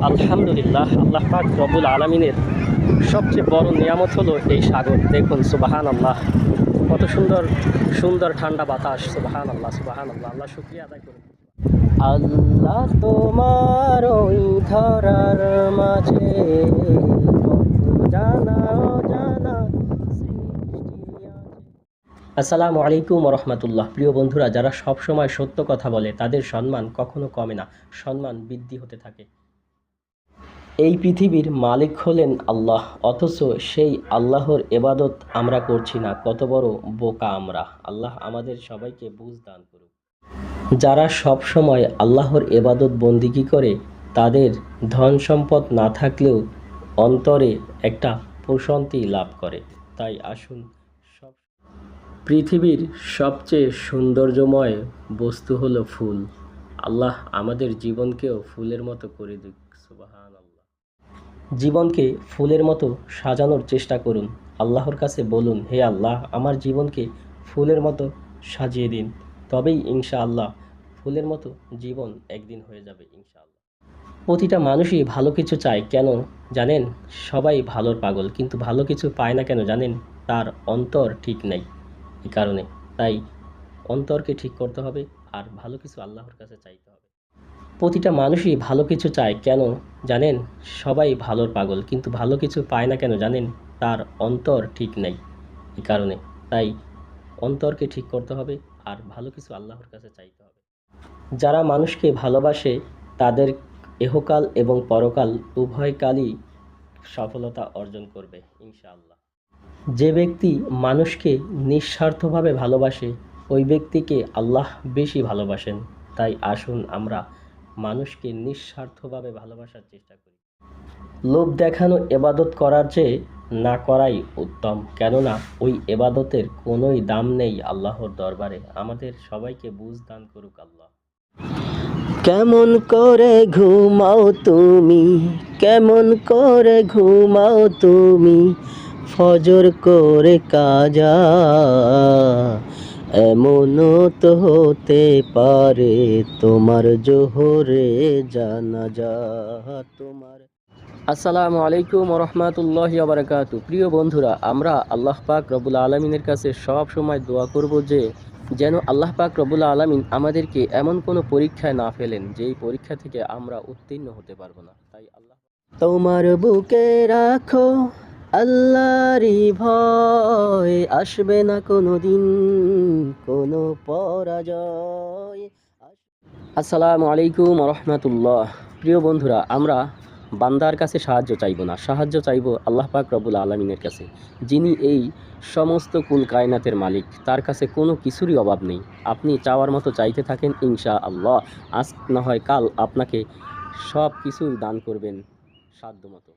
আলহামদুলিল্লাহ, আল্লাহ পাক রব্বুল আলামিনের সবচেয়ে বড় নিয়ামত হলো এই সাগর। দেখুন, সুবহানাল্লাহ, কত সুন্দর সুন্দর ঠান্ডা বাতাস। সুবহানাল্লাহ, সুবহানাল্লাহ, আল্লাহ শুকরিয়া আদায় করুন। আল্লাহ তোমার ওই ধরার মাঝে জানা অজানা সৃষ্টি আছে। আসসালামু আলাইকুম রহমতুল্লাহ। প্রিয় বন্ধুরা, যারা সব সময় সত্য কথা বলে তাদের সম্মান কখনো কমে না, সম্মান বৃদ্ধি হতে থাকে। এই পৃথিবীর মালিক হলেন আল্লাহ, অথচ সেই আল্লাহর ইবাদত আমরা করছি না। কত বড় বোকা আমরা! আল্লাহ আমাদের সবাইকে বুঝ দান করুক। যারা সব সময় আল্লাহর ইবাদত বন্দিগি করে, তাদের ধন সম্পদ না থাকলেও অন্তরে একটা প্রশান্তি লাভ করে। তাই আসুন, সব পৃথিবীর সবচেয়ে সৌন্দর্যময় বস্তু হলো ফুল। আল্লাহ আমাদের জীবনকেও ফুলের মতো করে দিক। সুবহানাল্লাহ। জীবনকে ফুলের মতো সাজানোর চেষ্টা করুন। আল্লাহর কাছে বলুন, হে আল্লাহ, আমার জীবনকে ফুলের মতো সাজিয়ে দিন। তবেই ইনশাআল্লাহ ফুলের মতো জীবন একদিন হয়ে যাবে ইনশাআল্লাহ। প্রতিটা মানুষই ভালো কিছু চায়, কেন জানেন? সবাই ভালোর পাগল, কিন্তু ভালো কিছু পায় না কেন জানেন? তার অন্তর ঠিক নেই, এই কারণে। তাই অন্তরকে ঠিক করতে হবে, আর ভালো কিছু আল্লাহর কাছে চাইতে হবে। প্রতিটা মানুষই ভালো কিছু চায়, কেন জানেন? সবাই ভালোর পাগল, কিন্তু ভালো কিছু পায় না কেন জানেন? তার অন্তর ঠিক নেই, এই কারণে। তাই অন্তরকে ঠিক করতে হবে, আর ভালো কিছু আল্লাহর কাছে চাইতে হবে। যারা মানুষকে ভালোবাসে তাদের ইহকাল এবং পরকাল উভয়কালই সফলতা অর্জন করবে ইনশাআল্লাহ। যে ব্যক্তি মানুষকে নিঃস্বার্থভাবে ভালোবাসে, ওই ব্যক্তিকে আল্লাহ বেশি ভালোবাসেন। তাই আসুন আমরা মানুষকে নিঃস্বার্থভাবে ভালোবাসার চেষ্টা করি। লোভ দেখানো ইবাদত করার চেয়ে না করাই উত্তম, কেননা ওই ইবাদতের কোনোই দাম নেই আল্লাহর দরবারে। আমাদের সবাইকে বুঝ দান করুক আল্লাহ। কেমন করে ঘুমাও তুমি, কেমন করে ঘুমাও তুমি, ফজর করে কাজা, এমনও তো হতে পারে তোমার জোহরে জানাজা। তোমার আসসালামু আলাইকুম রহমতুল্লাহি ওয়া বারাকাতুহু। প্রিয় বন্ধুরা, আমরা আল্লাহ পাক রব্বুল আলামিনের কাছে সব সময় দোয়া করব যে যেন আল্লাহ পাক রব্বুল আলামিন আমাদেরকে এমন কোনো পরীক্ষায় না ফেলেন যেই পরীক্ষা থেকে আমরা উত্তীর্ণ হতে পারবো না। তাই আল্লাহ তোমার বুকে রাখো আল্লাহরই ভয়, আসবে না কোনো দিন কোনো পরাজয়। আসসালামু আলাইকুম রহমতুল্লাহ। প্রিয় বন্ধুরা, আমরা বান্দার কাছে সাহায্য চাইব না, সাহায্য চাইব আল্লাহ পাক রব্বুল আলামিনের কাছে, যিনি এই সমস্ত কুল কায়নাতের মালিক। তার কাছে কোনো কিছুরই অভাব নেই। আপনি চাওয়ার মতো চাইতে থাকেন, ইনশাআল্লাহ আজ না হয় কাল আপনাকে সব কিছুই দান করবেন সাধ্য মতো।